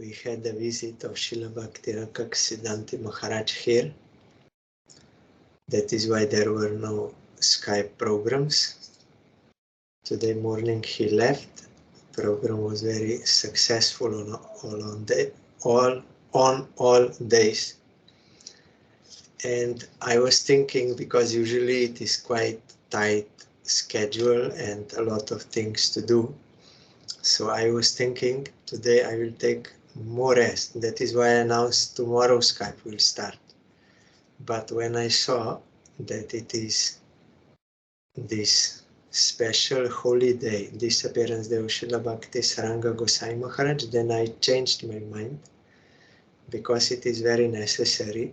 we had a visit of Srila Bhakti Maharaj here. That is why there were no Skype programs. Today morning he left. Program was very successful on all days. And I was thinking, because usually it is quite tight schedule and a lot of things to do. So I was thinking today I will take more rest. That is why I announced tomorrow Skype will start. But when I saw that it is this special holy day, disappearance day of Srila Bhakti Saranga Gosai Maharaj, then I changed my mind, because it is very necessary.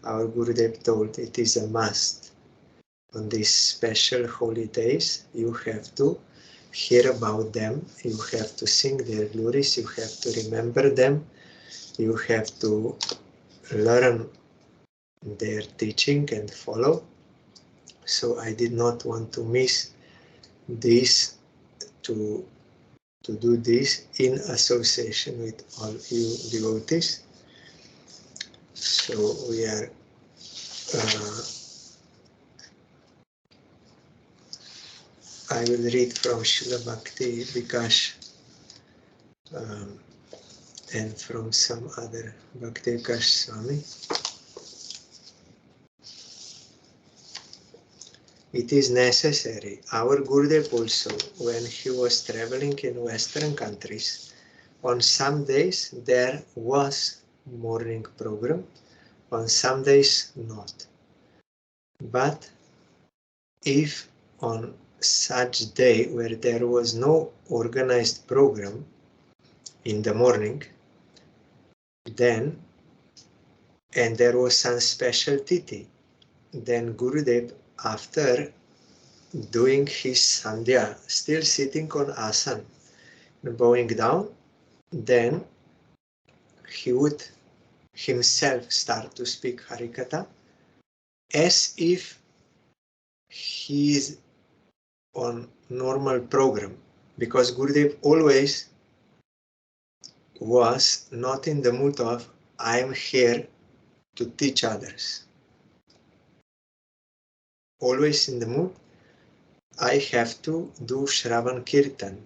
Our Gurudev told it is a must. On these special holy days, you have to hear about them, you have to sing their glories, you have to remember them, you have to learn their teaching and follow. So I did not want to miss this, to do this in association with all you devotees. So we are I will read from Srila Bhakti Vikash and from some other Bhakti Vikash Swami. It is necessary. Our Gurudev also, when he was traveling in Western countries, on some days there was morning program, on some days not. But if on such day where there was no organized program in the morning, then, and there was some special titi, then Gurudev, after doing his sandhya, still sitting on asan, bowing down, then he would himself start to speak Harikatha as if he is on normal program, because Gurudev always was not in the mood of I am here to teach others. Always in the mood, I have to do Shravan Kirtan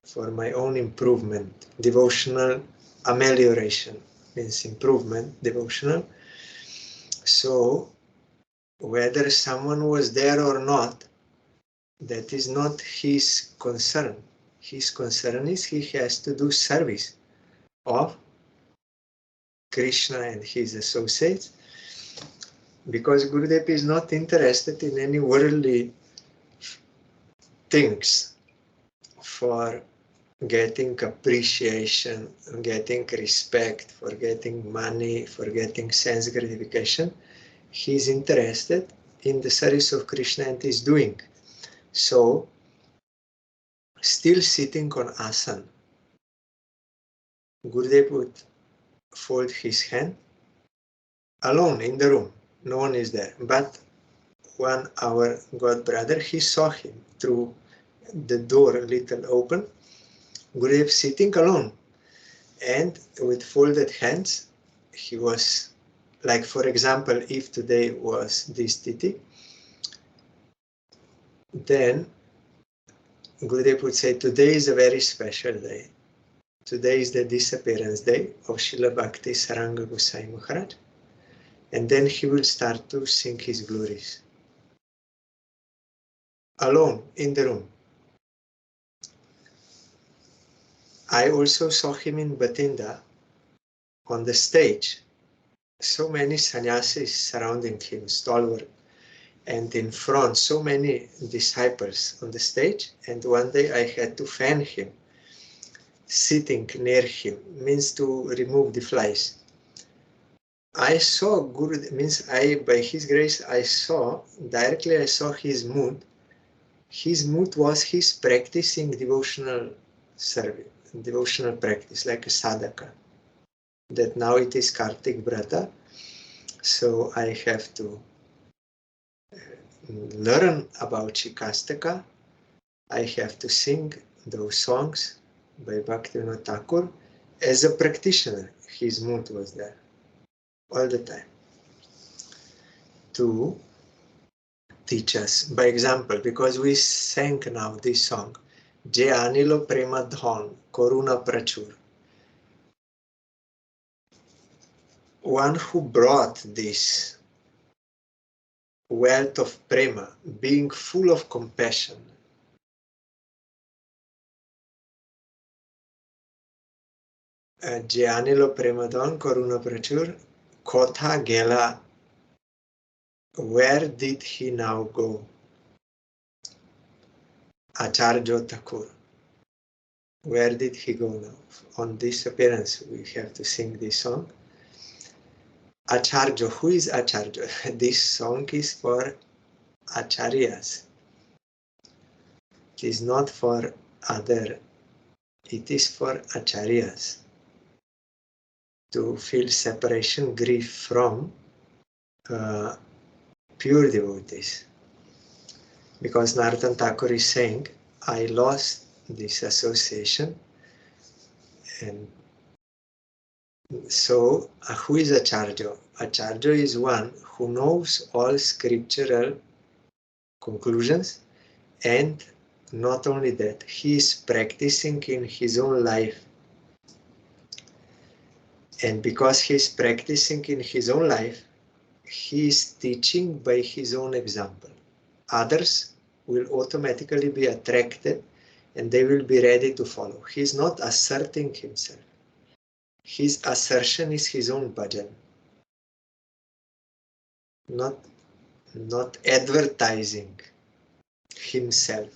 for my own improvement, devotional amelioration means improvement, devotional. So whether someone was there or not, that is not his concern. His concern is he has to do service of Krishna and his associates, because Gurudev is not interested in any worldly things for getting appreciation, getting respect, for getting money, for getting sense gratification. He is interested in the service of Krishna and is doing. So, still sitting on asan, Gurudev would fold his hand alone in the room. No one is there. But one, our God brother, he saw him through the door a little open. Gurudev sitting alone. And with folded hands, he was, like for example, if today was this titi, then Gurudev would say, today is a very special day. Today is the disappearance day of Srila Bhakti Saranga Gosai Maharaj. And then he will start to sing his glories. Alone in the room. I also saw him in Bathinda on the stage. So many sannyasis surrounding him, stalwart. And in front, so many disciples on the stage. And one day I had to fan him. Sitting near him means to remove the flies. I saw Guru, means by his grace, I saw his mood. His mood was his practicing devotional service, devotional practice, like a sadhaka. That now it is Kartik Brata, so I have to learn about Chikastaka. I have to sing those songs by Bhaktivinoda Thakur, As a practitioner, his mood was there all the time to teach us by example, because we sang now this song, Je Anilo Prema Dhon, Koruna Prachur. One who brought this wealth of prema, being full of compassion, Je Anilo Prema Dhon, Koruna Prachur, Kotha Gela. Where did he now go? Acharya Thakur. Where did he go now? On this appearance, we have to sing this song. Acharya, who is Acharya? This song is for Acharyas. It is not for other, it is for Acharyas. To feel separation, grief from pure devotees. Because Narottam Thakur is saying, I lost this association, and so who is Acharya? Acharya is one who knows all scriptural conclusions, and not only that, he is practicing in his own life. And because he is practicing in his own life, he is teaching by his own example. Others will automatically be attracted and they will be ready to follow. He is not asserting himself. His assertion is his own bhajan, not advertising himself.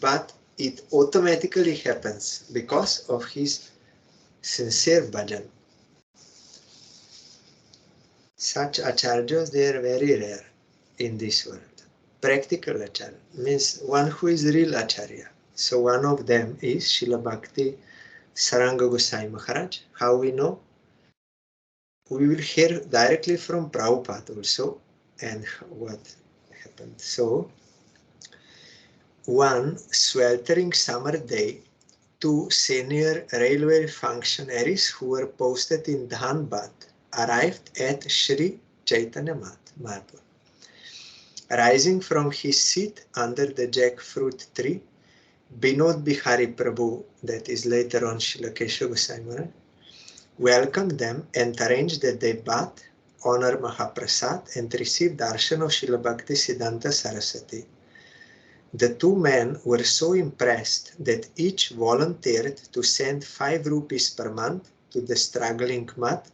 But it automatically happens because of his sincere bhajan. Such acharyas, they are very rare in this world. Practical acharya means one who is real acharya. So one of them is Srila Bhakti Saranga Goswami Maharaj. How we know? We will hear directly from Prabhupada also and what happened. So, one sweltering summer day, two senior railway functionaries who were posted in Dhanbad arrived at Sri Chaitanya Mahaprabhu. Rising from his seat under the jackfruit tree, Binod Bihari Prabhu, that is later on Srila Keshav Goswami Maharaj, welcomed them and arranged that they bath, honor Mahaprasad, and receive darshan of Srila Bhakti Siddhanta Saraswati. The two men were so impressed that each volunteered to send 5 rupees per month to the struggling mat,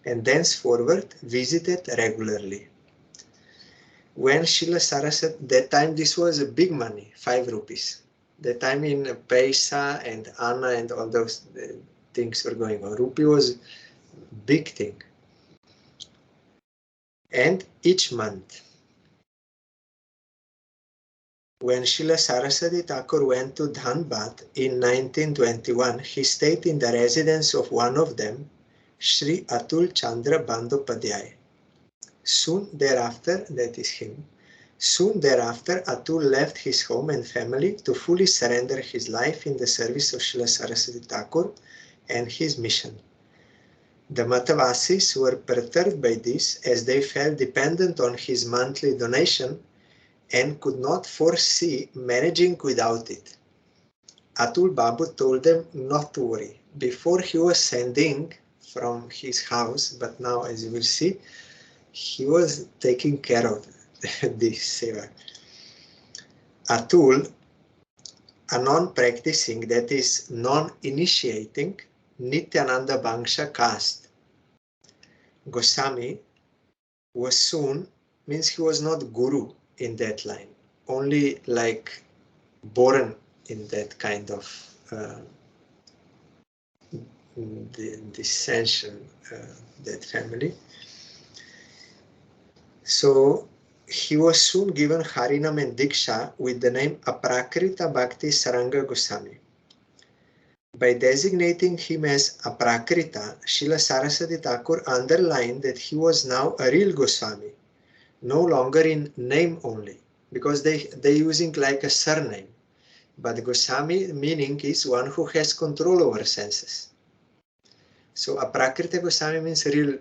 and thenceforward visited regularly. When Srila Saraswati, that time this was a big money, 5 rupees. That time in Paisa and Anna and all those things were going on. Rupee was a big thing. And each month, when Srila Saraswati Thakur went to Dhanbad in 1921, he stayed in the residence of one of them, Sri Atul Chandra Bandopadhyay. Soon thereafter, that is him, soon thereafter Atul left his home and family to fully surrender his life in the service of Srila Saraswati Thakur and his mission. The Matavasis were perturbed by this as they felt dependent on his monthly donation and could not foresee managing without it. Atul Babu told them not to worry. Before he was sending from his house, but now as you will see, he was taking care of this seva. Atul, a non-practicing, that is non-initiating, Nityananda Bangsha caste Goswami, was soon, means he was not guru in that line, only like born in that kind of dissension, that family. So he was soon given Harinam and Diksha with the name Aprakrita Bhakti Saranga Goswami. By designating him as Aprakrita, Srila Saraswati Thakur underlined that he was now a real Goswami, no longer in name only, because they using like a surname. But Goswami meaning is one who has control over senses. So Aprakrita Goswami means real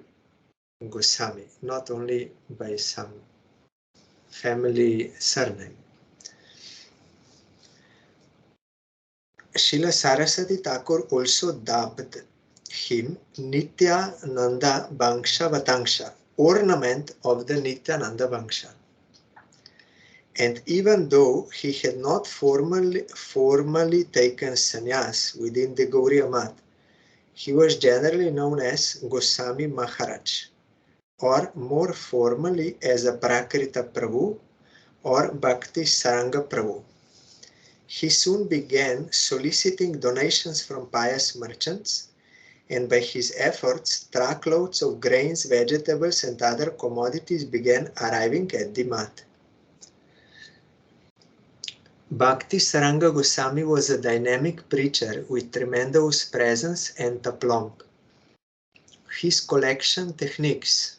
Goswami, not only by some family surname. Srila Saraswati Thakur also dubbed him Nityananda Vangsha Vatangsha, ornament of the Nityananda Vangsha. And even though he had not formally taken sannyas within the Gauriya Math, he was generally known as Goswami Maharaj, or more formally as a Prakrita Prabhu or Bhakti Saranga Prabhu. He soon began soliciting donations from pious merchants, and by his efforts, truckloads of grains, vegetables, and other commodities began arriving at the Math. Bhakti Saranga Goswami was a dynamic preacher with tremendous presence and aplomb. His collection techniques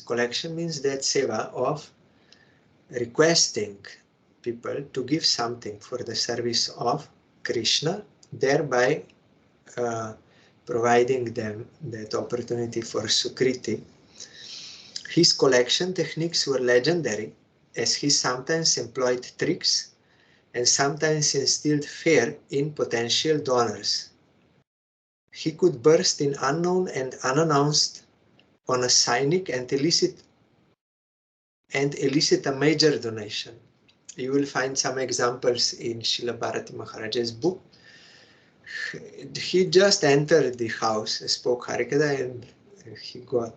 collection means that seva of requesting people to give something for the service of Krishna, thereby providing them that opportunity for Sukriti. His collection techniques were legendary, as he sometimes employed tricks and sometimes instilled fear in potential donors. He could burst in unknown and unannounced on a cynic and elicit a major donation. You will find some examples in Srila Bharati Maharaja's book. He just entered the house, spoke Harikatha, and he got.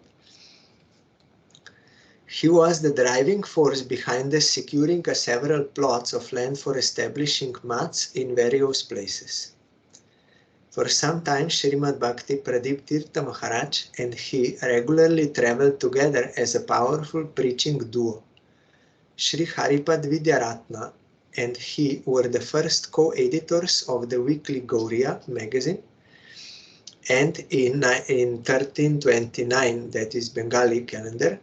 He was the driving force behind the securing several plots of land for establishing mats in various places. For some time, Srimad Bhakti Pradip Tirtha Maharaj and he regularly traveled together as a powerful preaching duo. Sri Haripad Vidyaratna and he were the first co-editors of the weekly Gauriya magazine, and in 1329, that is Bengali calendar,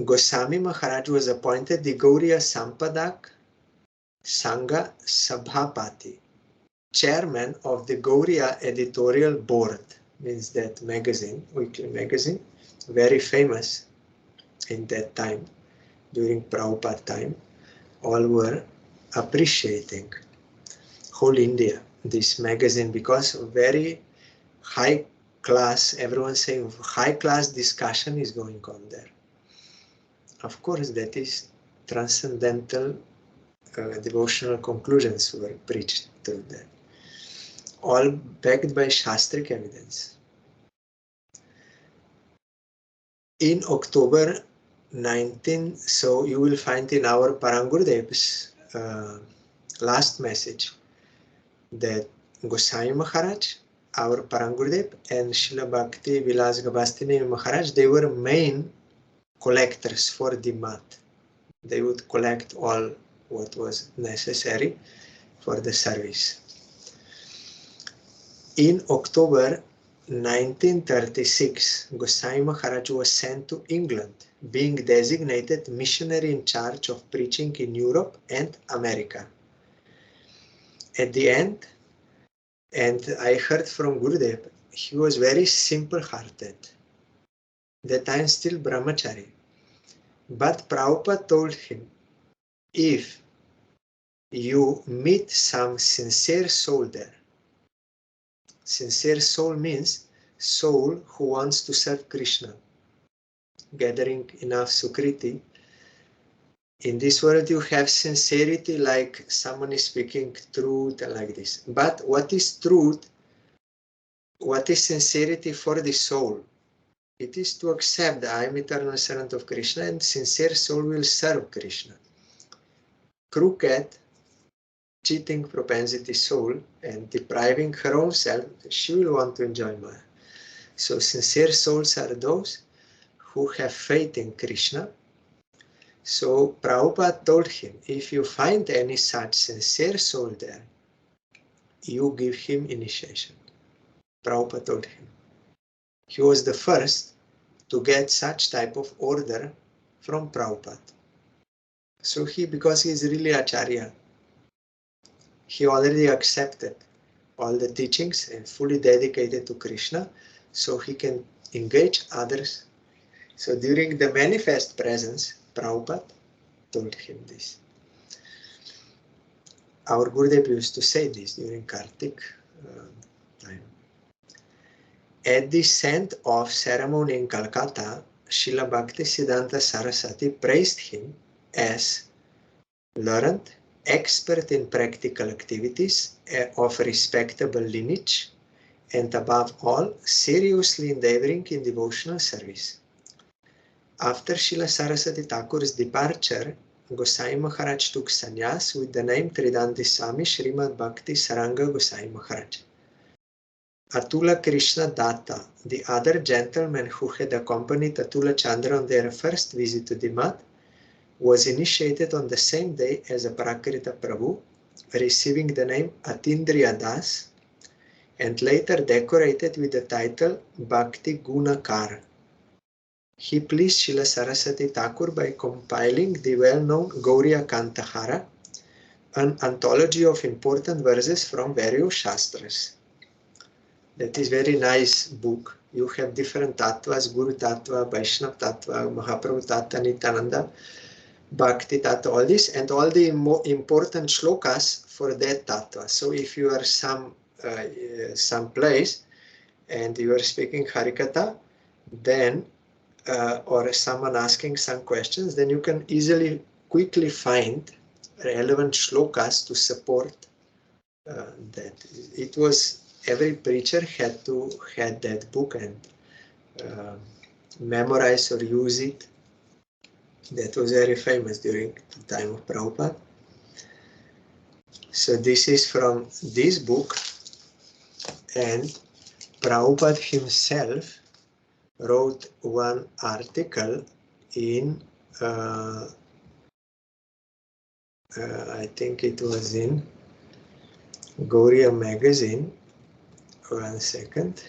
Goswami Maharaj was appointed the Gauriya Sampadak Sangha Sabhapati, chairman of the Gauriya editorial board, means that magazine, weekly magazine, very famous in that time, during Prabhupada time. All were appreciating, whole India, this magazine, because very high class, everyone saying high class discussion is going on there. Of course, that is transcendental devotional conclusions were preached through that, all backed by Shastric evidence. In October 19, so you will find in our Parangurdev's last message that Goswami Maharaj, our Parangurdev, and Srila Bhakti Vilas Gavastini Maharaj, they were main collectors for the mat. They would collect all what was necessary for the service. In October 1936, Goswami Maharaj was sent to England, being designated missionary in charge of preaching in Europe and America. At the end, and I heard from Gurudev, he was very simple-hearted. That time still brahmachari. But Prabhupada told him, if you meet some sincere soul there, sincere soul means soul who wants to serve Krishna, gathering enough Sukriti. In this world you have sincerity, like someone is speaking truth and like this. But what is truth? What is sincerity for the soul? It is to accept that I am eternal servant of Krishna and sincere soul will serve Krishna. Crooked, cheating propensity soul and depriving her own self, she will want to enjoy Maya. So sincere souls are those who have faith in Krishna. So Prabhupada told him, if you find any such sincere soul there, you give him initiation. Prabhupada told him. He was the first to get such type of order from Prabhupada. So because he is really Acharya, he already accepted all the teachings and fully dedicated to Krishna, so he can engage others. So during the manifest presence, Prabhupada told him this. Our Gurudev used to say this during Kartik time. At the end of ceremony in Calcutta, Srila Bhaktisiddhanta Saraswati praised him as learned, expert in practical activities of respectable lineage, and above all, seriously endeavoring in devotional service. After Srila Saraswati Thakur's departure, Gosai Maharaj took sannyas with the name Tridanti Swami Srimad Bhakti Saranga Gosai Maharaj. Atula Krishna Datta, the other gentleman who had accompanied Atula Chandra on their first visit to the Mat, was initiated on the same day as a Prakrita Prabhu, receiving the name Atindriya Das, and later decorated with the title Bhakti Gunakar. He pleased Srila Saraswati Thakur by compiling the well-known Gauriya Kantahara, an anthology of important verses from various Shastras. That is very nice book. You have different tattvas, Guru Tattva, Vaishnav Tattva, Mahaprabhu Tattva, Nityananda, Bhakti Tattva, all this, and all the important shlokas for that tattva. So if you are some place and you are speaking Harikatha, then or someone asking some questions, then you can easily, quickly find relevant shlokas to support that. It was, every preacher had that book and memorize or use it. That was very famous during the time of Prabhupada. So this is from this book, and Prabhupada himself wrote one article in, I think it was in Gauriya magazine. One second.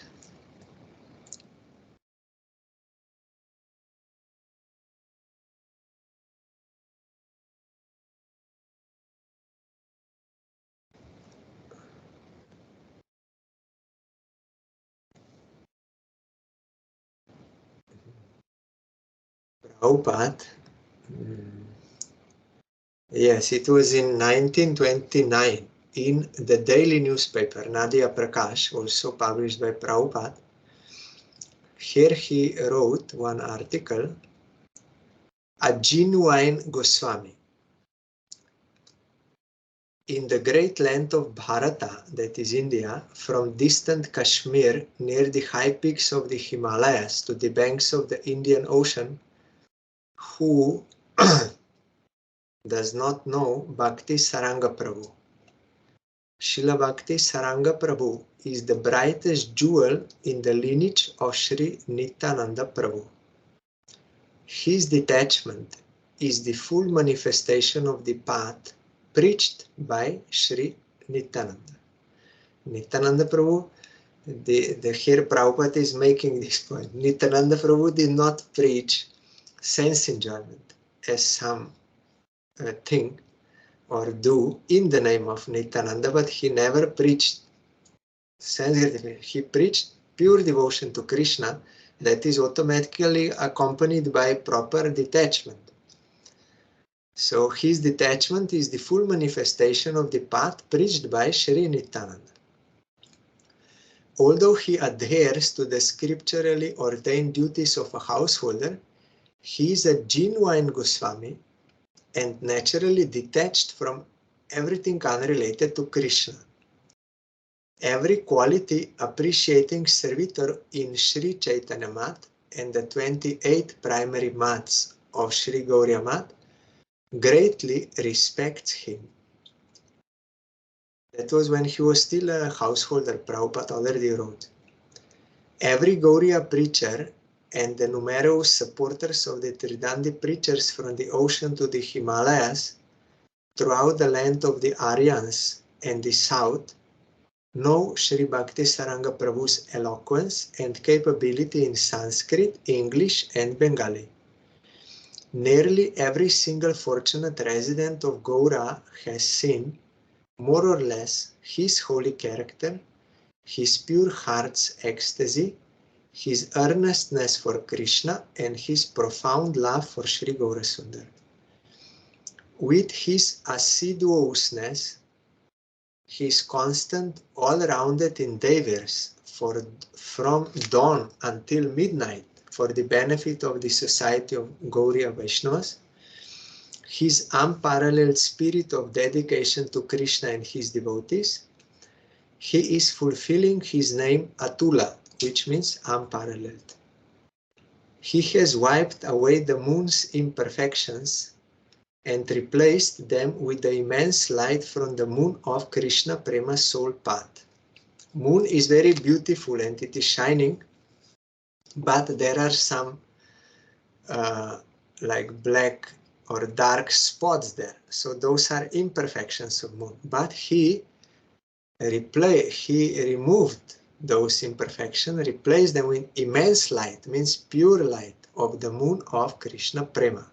Prabhupada. Yes, it was in 1929 in the daily newspaper, Nadia Prakash, also published by Prabhupada. Here he wrote one article, A Genuine Goswami. In the great land of Bharata, that is India, from distant Kashmir near the high peaks of the Himalayas to the banks of the Indian Ocean, who does not know Bhakti Saranga Prabhu? Srila Bhakti Saranga Prabhu is the brightest jewel in the lineage of Sri Nityananda Prabhu. His detachment is the full manifestation of the path preached by Sri Nityananda. Nityananda Prabhu, here Prabhupada is making this point. Nityananda Prabhu did not preach sense enjoyment as some thing or do in the name of Nityananda, but he never preached sense gratification. He preached pure devotion to Krishna that is automatically accompanied by proper detachment. So his detachment is the full manifestation of the path preached by Sri Nityananda. Although he adheres to the scripturally ordained duties of a householder, he is a genuine Goswami and naturally detached from everything unrelated to Krishna. Every quality appreciating servitor in Sri Chaitanya Mat and the 28 primary mats of Sri Gauriya Mat greatly respects him. That was when he was still a householder, Prabhupada already wrote. Every Gauriya preacher and the numerous supporters of the Tridandi preachers from the ocean to the Himalayas throughout the land of the Aryans and the south know Sri Bhakti Saranga Prabhu's eloquence and capability in Sanskrit, English and Bengali. Nearly every single fortunate resident of Gaura has seen more or less his holy character, his pure heart's ecstasy, his earnestness for Krishna, and his profound love for Sri Gaurasundar. With his assiduousness, his constant, all-rounded endeavors from dawn until midnight for the benefit of the society of Gauriya Vaishnavas, his unparalleled spirit of dedication to Krishna and his devotees, he is fulfilling his name Atula, which means unparalleled. He has wiped away the moon's imperfections and replaced them with the immense light from the moon of Krishna Prema soul path. Moon is very beautiful and it is shining, but there are some like black or dark spots there. So those are imperfections of moon. But he removed those imperfections, replaced them with immense light, means pure light of the moon of Krishna Prema.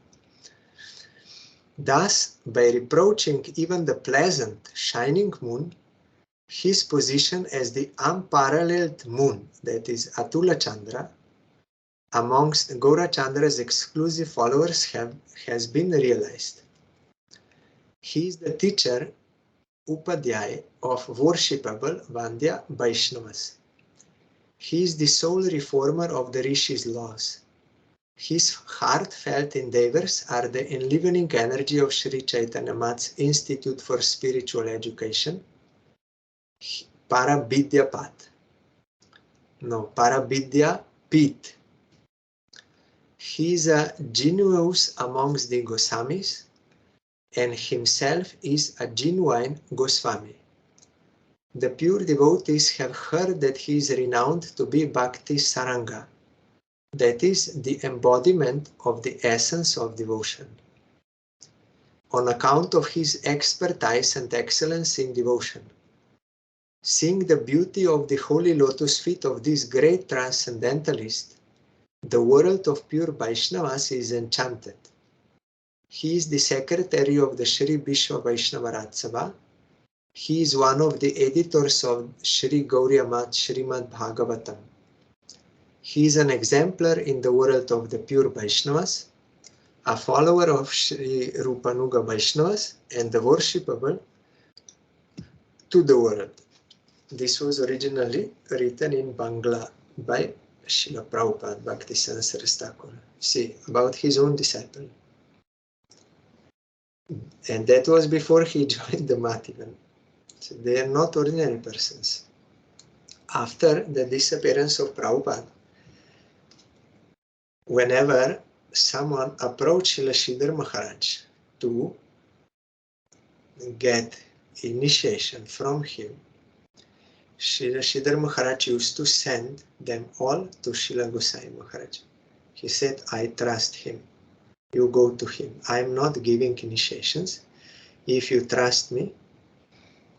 Thus, by reproaching even the pleasant, shining moon, his position as the unparalleled moon, that is Atula Chandra, amongst Gaura Chandra's exclusive followers has been realized. He is the teacher, Upadhyay, of worshipable Vandya Vaishnavas. He is the sole reformer of the Rishi's laws. His heartfelt endeavors are the enlivening energy of Sri Chaitanya Math's Institute for Spiritual Education, Paravidya Path. No, Paravidya Pit. He is a genius amongst the Goswamis and himself is a genuine Goswami. The pure devotees have heard that he is renowned to be Bhakti Saranga, that is, the embodiment of the essence of devotion. On account of his expertise and excellence in devotion, seeing the beauty of the holy lotus feet of this great transcendentalist, the world of pure Vaishnavas is enchanted. He is the secretary of the Sri Vishwa Vaishnava Raj Sabha. He is one of the editors of Sri Gauriya Math Srimad Bhagavatam. He is an exemplar in the world of the pure Vaishnavas, a follower of Sri Rupanuga Vaishnavas, and the worshipable to the world. This was originally written in Bangla by Srila Prabhupada, Bhaktisiddhanta Saraswati Thakur. See, about his own disciple. And that was before he joined the Math even. So they are not ordinary persons. After the disappearance of Prabhupada, whenever someone approached Srila Sridhar Maharaj to get initiation from him, Srila Sridhar Maharaj used to send them all to Srila Gosai Maharaj. He said, I trust him. You go to him. I am not giving initiations. If you trust me,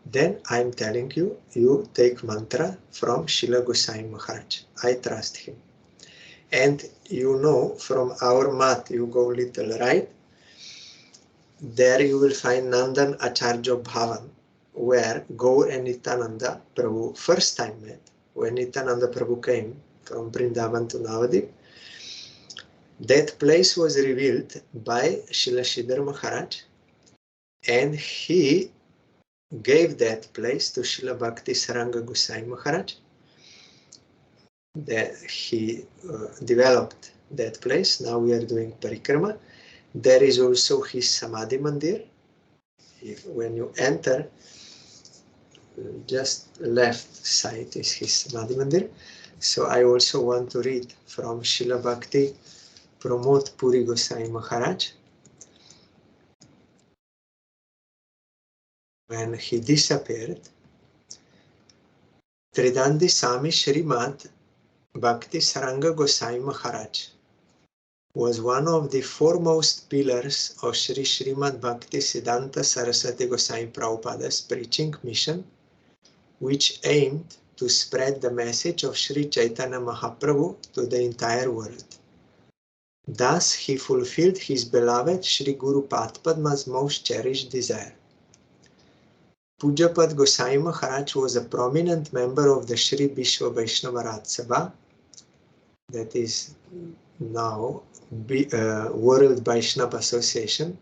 then I am telling you, you take mantra from Srila Gosai Maharaj. I trust him. And you know, from our mat, you go little right, there you will find Nandan Acharya Bhavan, where Gaur and Nityananda Prabhu first time met. When Nityananda Prabhu came from Vrindavan to Navadip, that place was revealed by Srila Sridhar Maharaj, and he gave that place to Srila Bhakti Saranga Gosai Maharaj. That he developed that place. Now we are doing parikrama. There is also his Samadhi Mandir. When you enter, just left side is his Samadhi Mandir. So I also want to read from Srila Bhakti Pramod Puri Gosai Maharaj. When he disappeared, Tridandi Sami Srimad Bhakti Saranga Gosai Maharaj was one of the foremost pillars of Sri Srimad Bhakti Siddhanta Saraswati Gosai Prabhupada's preaching mission, which aimed to spread the message of Sri Chaitanya Mahaprabhu to the entire world. Thus, he fulfilled his beloved Sri Guru Padma's most cherished desire. Pujapad Gosai Maharaj was a prominent member of the Sri Vishwa Vaishnava Raj Sabha, that is now World Vaishnava Association,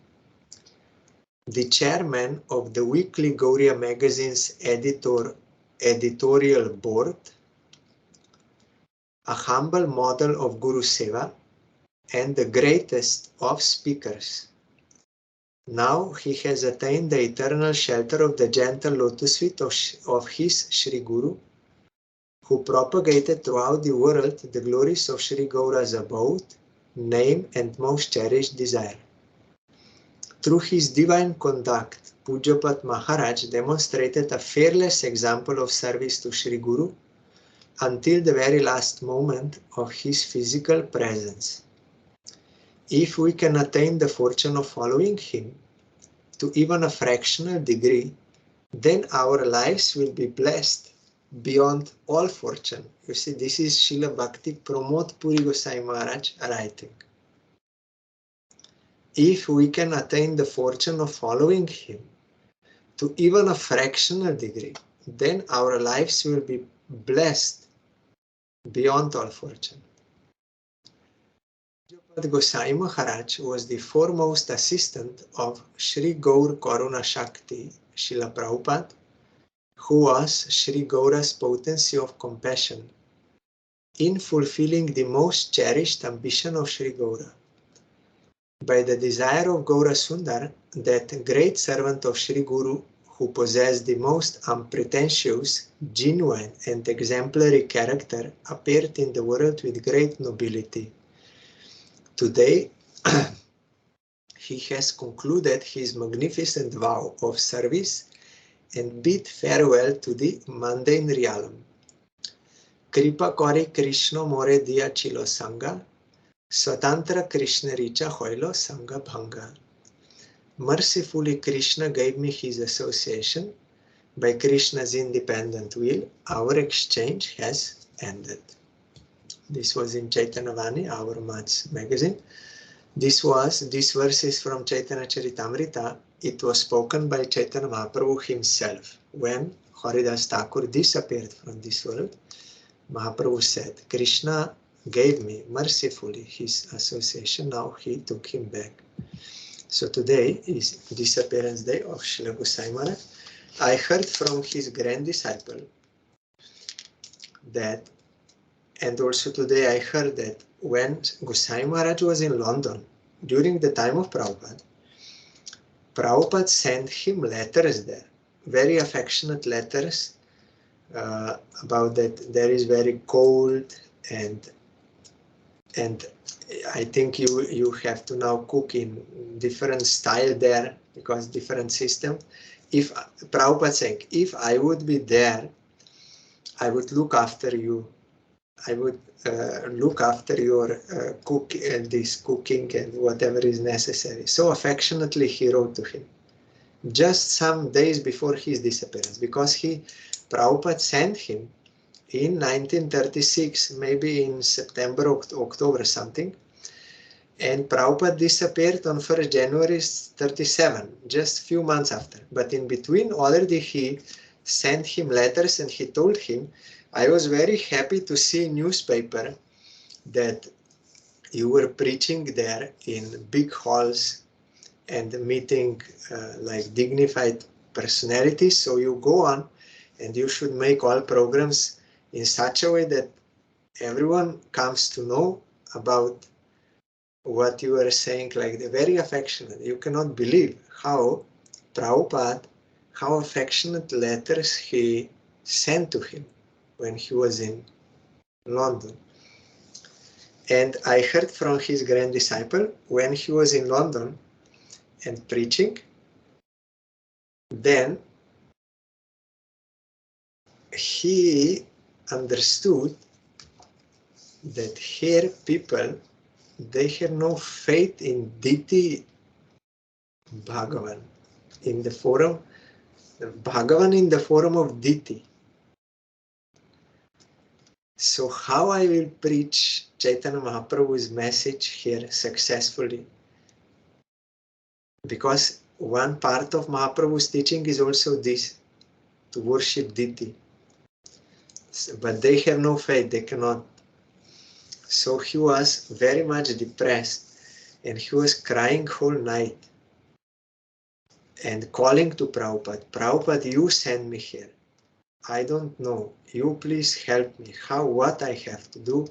the chairman of the weekly Gauriya magazine's editorial board, a humble model of Guru Seva, and the greatest of speakers. Now he has attained the eternal shelter of the gentle lotus feet of his Sri Guru, who propagated throughout the world the glories of Sri Gaura's abode, name, and most cherished desire. Through his divine conduct, Pujapat Maharaj demonstrated a fearless example of service to Sri Guru until the very last moment of his physical presence. If we can attain the fortune of following him to even a fractional degree, then our lives will be blessed beyond all fortune. You see, this is Srila Bhakti Pramod Puri Gosai Maharaj writing. If we can attain the fortune of following him to even a fractional degree, then our lives will be blessed beyond all fortune. Pujapad Gosai Maharaj was the foremost assistant of Sri Gaur Karuna Shakti, Srila Prabhupada, who was Sri Gaura's potency of compassion in fulfilling the most cherished ambition of Sri Gaura. By the desire of Gaura Sundar, that great servant of Sri Guru, who possessed the most unpretentious, genuine, and exemplary character, appeared in the world with great nobility. Today, he has concluded his magnificent vow of service and bid farewell to the mundane realm. Kripa kori Krishna more dia chilo sanga, Swatantra Krishna richa hoilo sanga bhanga. Mercifully, Krishna gave me his association. By Krishna's independent will, our exchange has ended. This was in Chaitanya Vani, our Mat's magazine. These verses from Chaitanya Charitamrita. It was spoken by Chaitanya Mahaprabhu himself. When Haridas Thakur disappeared from this world, Mahaprabhu said, Krishna gave me mercifully his association, now he took him back. So today is disappearance day of Srila Gosai Maharaj. I heard from his grand disciple that, and also today I heard that when Gosai Maharaj was in London, during the time of Prabhupada, Prabhupada sent him letters there, very affectionate letters about that there is very cold and I think you have to now cook in different style there because different system. If Prabhupada saying, if I would be there, I would look after you. I would look after your this cooking and whatever is necessary. So affectionately he wrote to him, just some days before his disappearance, because Prabhupada sent him in 1936, maybe in September, October something, and Prabhupada disappeared on 1st January 37, just few months after. But in between already he sent him letters and he told him, I was very happy to see in newspaper that you were preaching there in big halls and meeting like dignified personalities. So you go on and you should make all programs in such a way that everyone comes to know about what you are saying, like the very affectionate. You cannot believe how Prabhupada, how affectionate letters he sent to him when he was in London. And I heard from his grand disciple when he was in London and preaching, then he understood that here people, they have no faith in Diti Bhagavan, in the form, Bhagavan in the form of Diti. So how I will preach Chaitanya Mahaprabhu's message here successfully? Because one part of Mahaprabhu's teaching is also this, to worship deity. But they have no faith, they cannot. So he was very much depressed and he was crying whole night and calling to Prabhupada, Prabhupada, you send me here. I don't know. You please help me. What I have to do?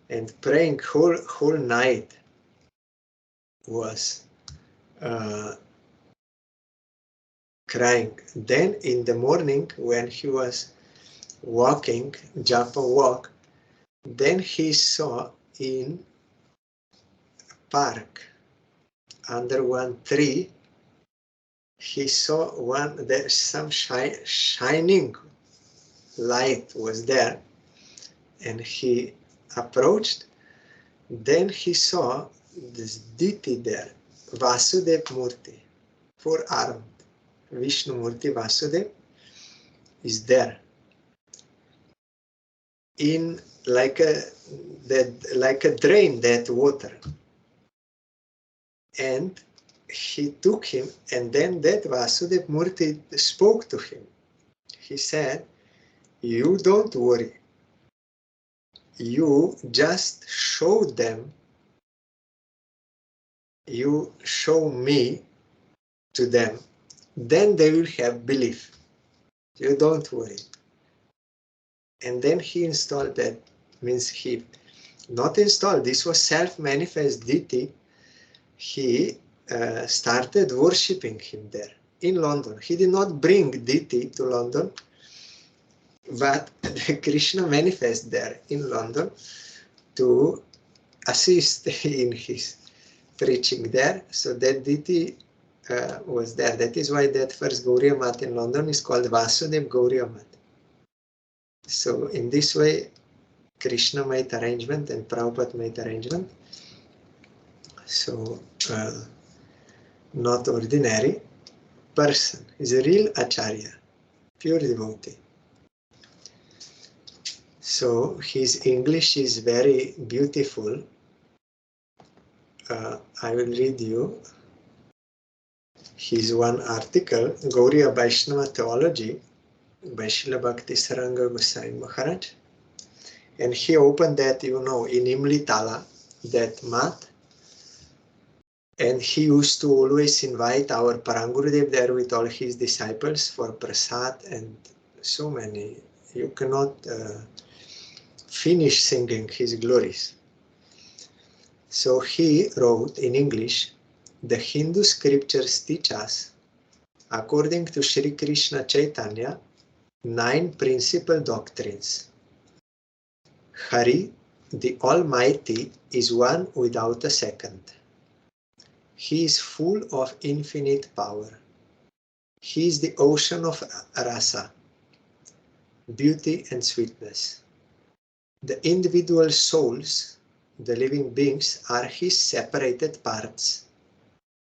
And praying whole night was crying. Then in the morning when he was walking, japa walk, then he saw in park under one tree, he saw there's some shining light was there, and he approached. Then he saw this deity there, Vasudev Murti, 4-armed Vishnu Murti Vasudev is there in like a drain, that water. And he took him, and then that Vasudev Murti spoke to him. He said, you don't worry. You just show them, you show me to them, then they will have belief. You don't worry. And then he installed that, means he not installed, this was self-manifest deity. He started worshipping him there in London. He did not bring deity to London, but Krishna manifest there in London to assist in his preaching there. So that deity was there. That is why that first Gauriya Mat in London is called Vasudev Gauriya Mat. So in this way, Krishna made arrangement and Prabhupada made arrangement. So not ordinary person, is a real Acharya, pure devotee. So his English is very beautiful. I will read you his one article, Gauriya Vaishnava Theology, by Srila Bhakti Saranga Goswami Maharaj. And he opened that, in Imli Tala, that mat. And he used to always invite our Parangurudev there with all his disciples for prasad and so many. You cannot finish singing his glories. So he wrote in English, the Hindu scriptures teach us, according to Sri Krishna Chaitanya, 9 principal doctrines. Hari, the Almighty, is one without a second. He is full of infinite power. He is the ocean of rasa, beauty and sweetness. The individual souls, the living beings, are his separated parts.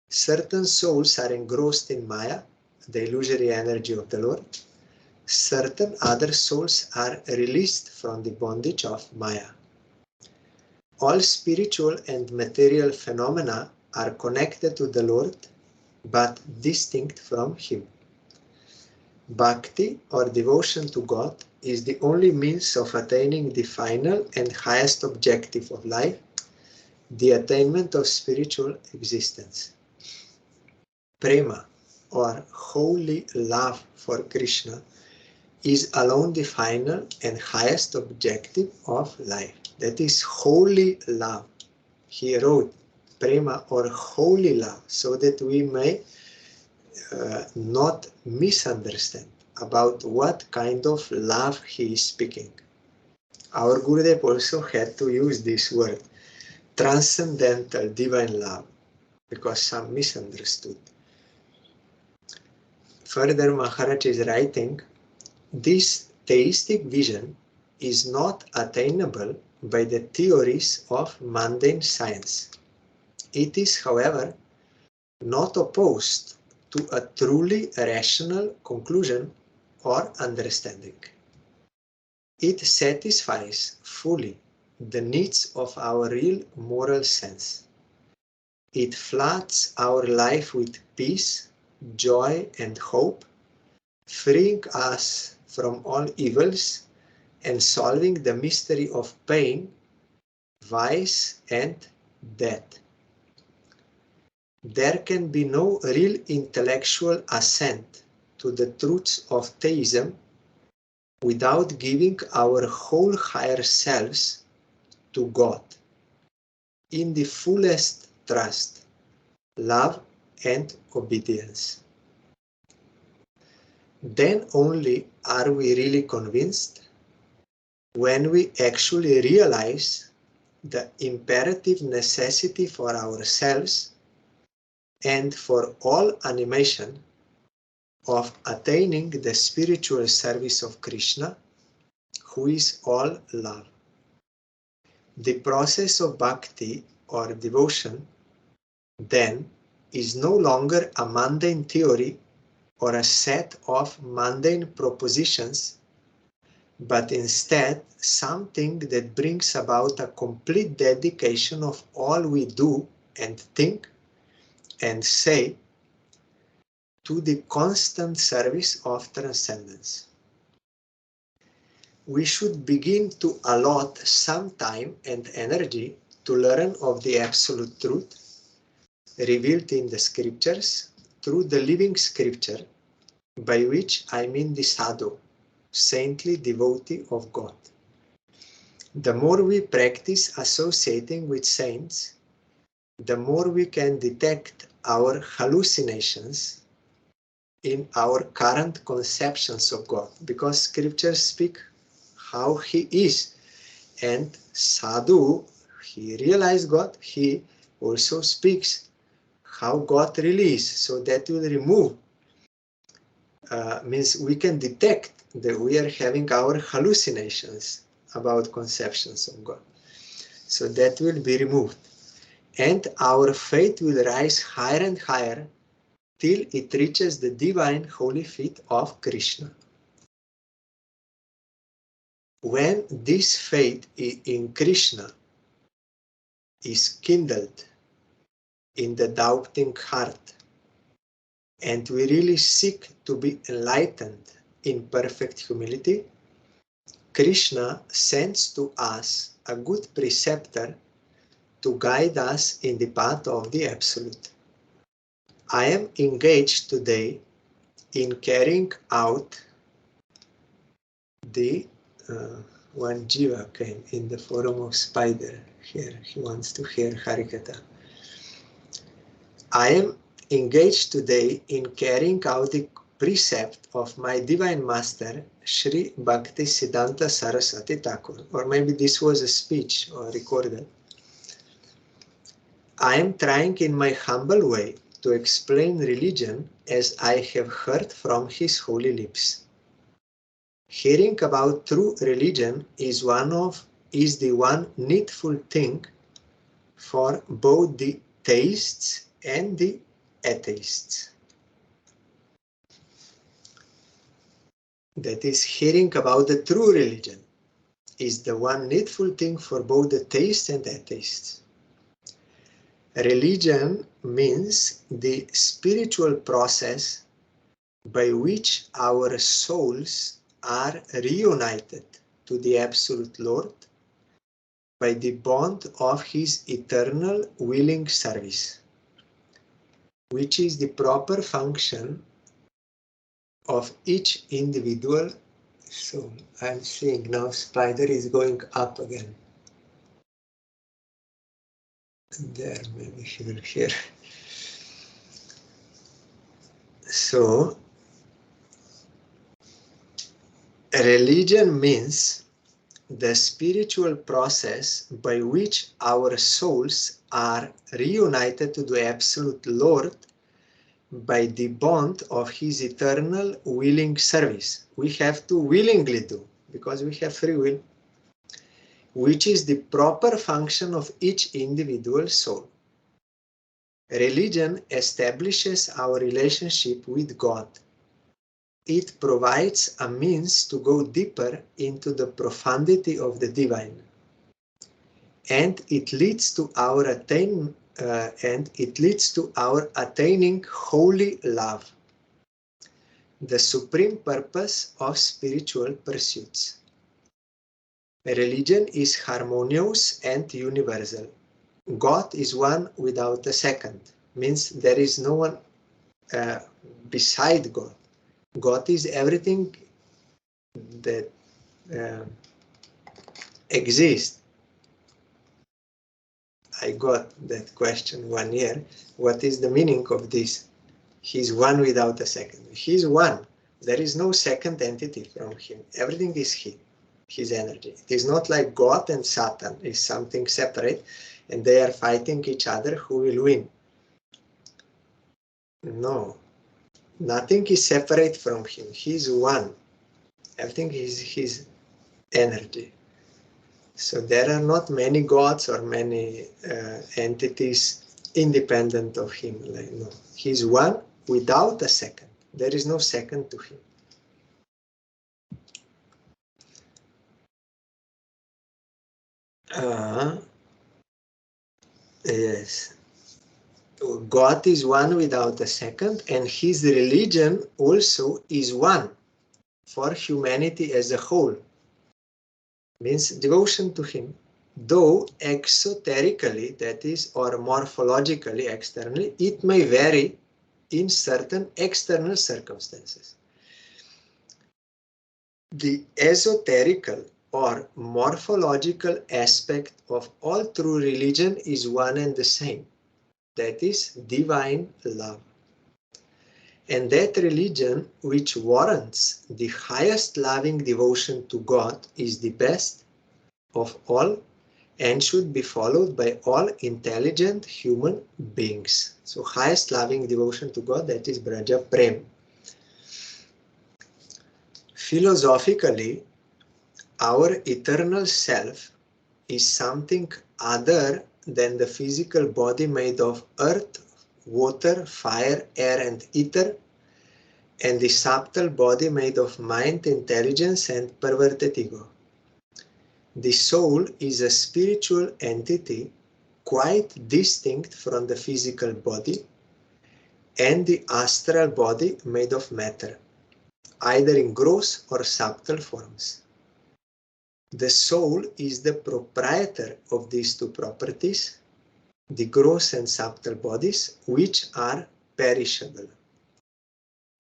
Certain souls are engrossed in Maya, the illusory energy of the Lord. Certain other souls are released from the bondage of Maya. All spiritual and material phenomena are connected to the Lord, but distinct from Him. Bhakti, or devotion to God, is the only means of attaining the final and highest objective of life, the attainment of spiritual existence. Prema, or holy love for Krishna, is alone the final and highest objective of life. That is holy love. He wrote Prema, or holy love, so that we may not misunderstand about what kind of love he is speaking. Our Gurudev also had to use this word, transcendental divine love, because some misunderstood. Further, Maharaj is writing, this theistic vision is not attainable by the theories of mundane science. It is, however, not opposed to a truly rational conclusion or understanding. It satisfies fully the needs of our real moral sense. It floods our life with peace, joy, and hope, freeing us from all evils and solving the mystery of pain, vice, and death. There can be no real intellectual assent to the truths of theism without giving our whole higher selves to God in the fullest trust, love, and obedience. Then only are we really convinced, when we actually realize the imperative necessity for ourselves and for all animation of attaining the spiritual service of Krishna, who is all love. The process of bhakti or devotion then is no longer a mundane theory or a set of mundane propositions, but instead something that brings about a complete dedication of all we do and think and say to the constant service of transcendence. We should begin to allot some time and energy to learn of the absolute truth revealed in the scriptures through the living scripture, by which I mean the sadhu, saintly devotee of God. The more we practice associating with saints, the more we can detect our hallucinations in our current conceptions of God, because scriptures speak how he is, and sadhu, he realized God, he also speaks how God really is, so that will remove, means we can detect that we are having our hallucinations about conceptions of God, so that will be removed, and our faith will rise higher and higher till it reaches the divine holy feet of Krishna. When this faith in Krishna is kindled in the doubting heart, and we really seek to be enlightened in perfect humility, Krishna sends to us a good preceptor to guide us in the path of the Absolute. I am engaged today in carrying out the one Jiva came in the form of spider here. He wants to hear Harikatha. I am engaged today in carrying out the precept of my Divine Master, Sri Bhaktisiddhanta Saraswati Thakur, or maybe this was a speech or recorded. I am trying in my humble way to explain religion as I have heard from his holy lips. Hearing about true religion is the one needful thing for both the theists and the atheists. That is, hearing about the true religion is the one needful thing for both the theists and atheists. Religion means the spiritual process by which our souls are reunited to the Absolute Lord by the bond of his eternal willing service, which is the proper function of each individual soul. I'm seeing now spider is going up again. There, maybe he will hear. So, religion means the spiritual process by which our souls are reunited to the Absolute Lord by the bond of his eternal willing service. We have to willingly do, because we have free will, which is the proper function of each individual soul. Religion establishes our relationship with God. It provides a means to go deeper into the profundity of the divine, and it leads to our attaining holy love. the supreme purpose of spiritual pursuits. Religion is harmonious and universal. God is one without a second, means there is no one beside God. God is everything that exists. I got that question one year. What is the meaning of this? He's one without a second. He's one. There is no second entity from him. Everything is he, his energy. It is not like God and Satan is something separate and they are fighting each other who will win. No, nothing is separate from him. He's one. Everything is his energy. So there are not many gods or many entities independent of him. Like, no, he's one without a second. There is no second to him. Yes. God is one without a second, and his religion also is one for humanity as a whole. Means devotion to him, though exoterically, that is, or morphologically, externally, it may vary in certain external circumstances. The esoterical or morphological aspect of all true religion is one and the same. That is divine love. And that religion which warrants the highest loving devotion to God is the best of all and should be followed by all intelligent human beings. So highest loving devotion to God, that is Braja Prem. Philosophically, our eternal self is something other than the physical body made of earth, water, fire, air, and ether, and the subtle body made of mind, intelligence, and perverted ego. The soul is a spiritual entity quite distinct from the physical body and the astral body made of matter, either in gross or subtle forms. The soul is the proprietor of these two properties, the gross and subtle bodies, which are perishable.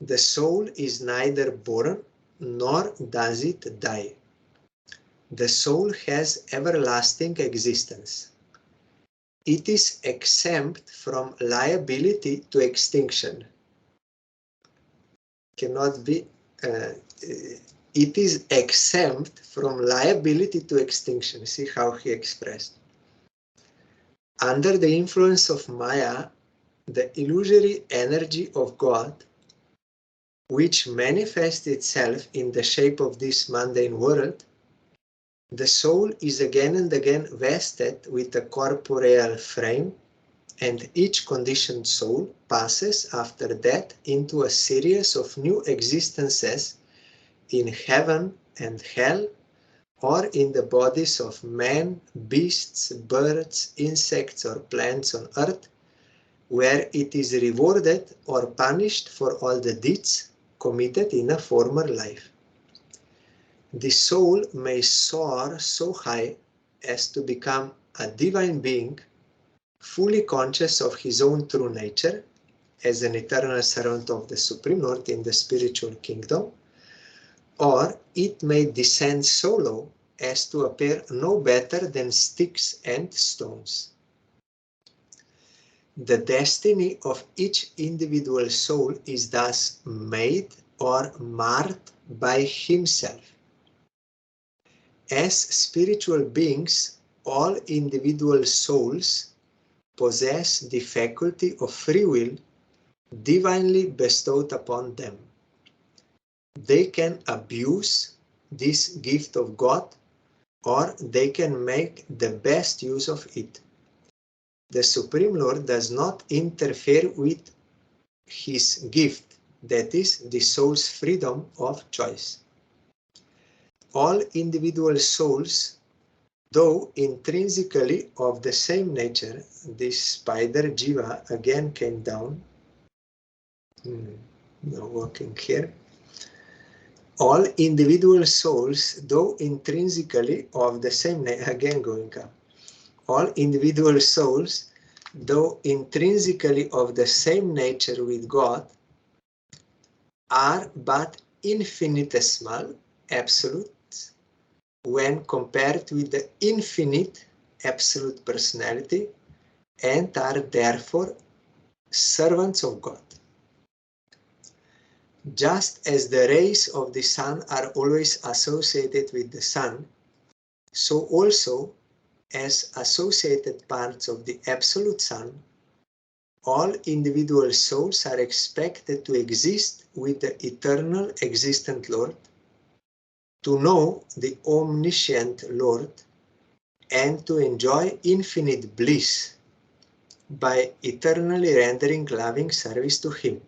The soul is neither born nor does it die. The soul has everlasting existence. It is exempt from liability to extinction. Cannot be. It is exempt from liability to extinction. See how he expressed. Under the influence of Maya, the illusory energy of God, which manifests itself in the shape of this mundane world, the soul is again and again vested with a corporeal frame, and each conditioned soul passes after that into a series of new existences in heaven and hell, or in the bodies of men, beasts, birds, insects, or plants on earth, where it is rewarded or punished for all the deeds committed in a former life. The soul may soar so high as to become a divine being, fully conscious of his own true nature, as an eternal servant of the Supreme Lord in the spiritual kingdom, or it may descend so low as to appear no better than sticks and stones. The destiny of each individual soul is thus made or marred by himself. As spiritual beings, all individual souls possess the faculty of free will divinely bestowed upon them. They can abuse this gift of God, or they can make the best use of it. The Supreme Lord does not interfere with his gift, that is, the soul's freedom of choice. All individual souls, though intrinsically of the same nature, this spider Jiva again came down. Now walking here. All individual souls, though intrinsically of the same nature, again going up, all individual souls, though intrinsically of the same nature with God, are but infinitesimal absolutes when compared with the infinite absolute personality, and are therefore servants of God. Just as the rays of the sun are always associated with the sun, so also, as associated parts of the absolute sun, all individual souls are expected to exist with the eternal existent Lord, to know the omniscient Lord, and to enjoy infinite bliss by eternally rendering loving service to Him.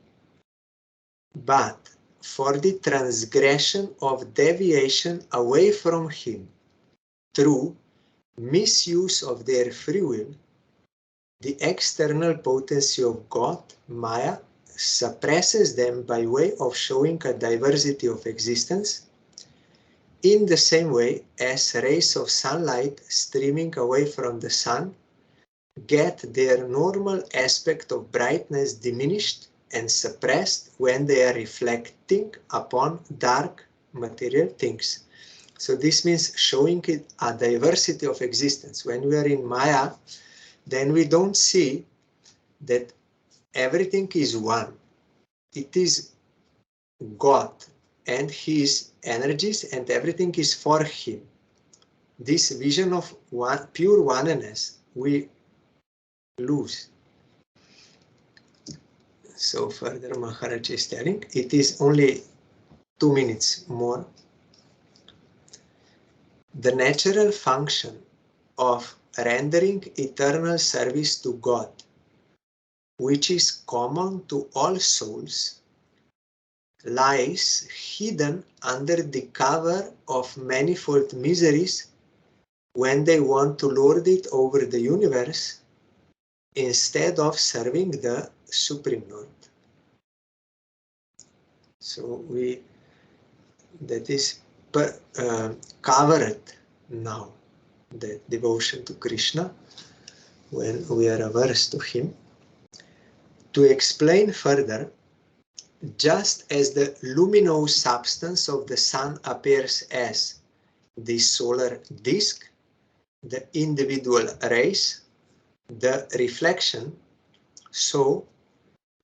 But for the transgression of deviation away from Him through misuse of their free will, the external potency of God, Maya, suppresses them by way of showing a diversity of existence, in the same way as rays of sunlight streaming away from the sun get their normal aspect of brightness diminished and suppressed when they are reflecting upon dark material things. So this means showing it a diversity of existence. When we are in Maya, then we don't see that everything is one. It is God and His energies, and everything is for Him. This vision of one, pure oneness, we lose. So further Maharaj is telling, it is only 2 minutes more. The natural function of rendering eternal service to God, which is common to all souls, lies hidden under the cover of manifold miseries when they want to lord it over the universe instead of serving the Supreme Lord. So that is covered now, the devotion to Krishna, when we are averse to Him. To explain further, just as the luminous substance of the sun appears as the solar disk, the individual rays, the reflection, so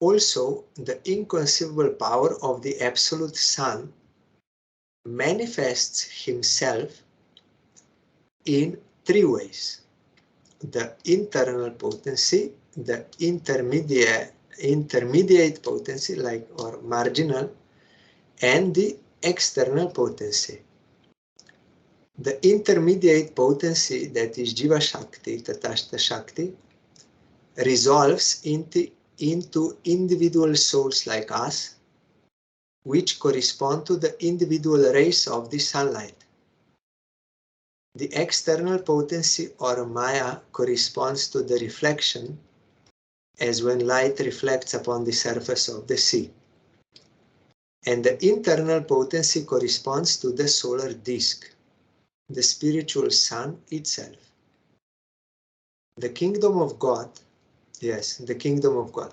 also the inconceivable power of the absolute sun manifests himself in 3 ways: the internal potency, the intermediate potency, like or marginal, and the external potency. The intermediate potency, that is Jiva Shakti, Tatashta Shakti, resolves into individual souls like us, which correspond to the individual rays of the sunlight. The external potency or Maya corresponds to the reflection, as when light reflects upon the surface of the sea. And the internal potency corresponds to the solar disk, the spiritual sun itself. The kingdom of God, yes, the kingdom of God.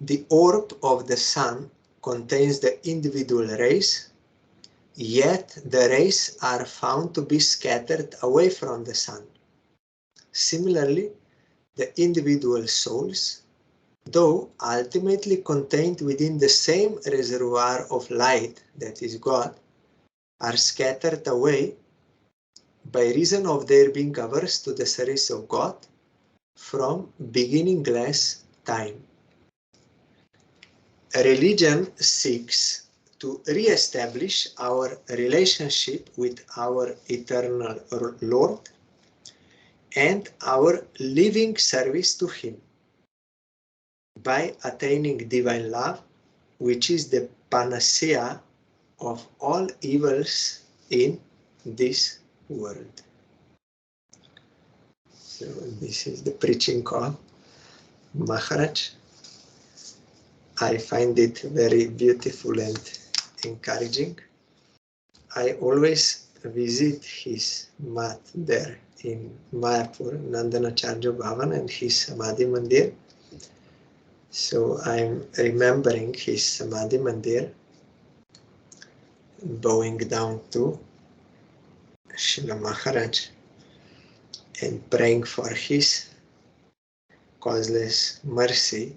The orb of the sun contains the individual rays, yet the rays are found to be scattered away from the sun. Similarly, the individual souls, though ultimately contained within the same reservoir of light, that is God, are scattered away by reason of their being averse to the service of God from beginningless time. Religion seeks to re-establish our relationship with our eternal Lord and our living service to Him by attaining divine love, which is the panacea of all evils in this world. So this is the preaching of Maharaj. I find it very beautiful and encouraging. I always visit his mat there in Mayapur, Nandanacharya Bhavan, and his Samadhi Mandir. So I'm remembering his Samadhi Mandir, bowing down to Srila Maharaj and praying for his causeless mercy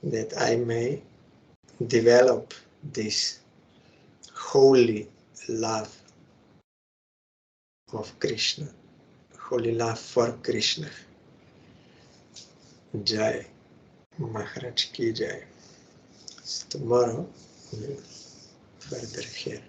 that I may develop this holy love of Krishna, holy love for Krishna. Jai, Maharaj ki Jai. So tomorrow we'll further here.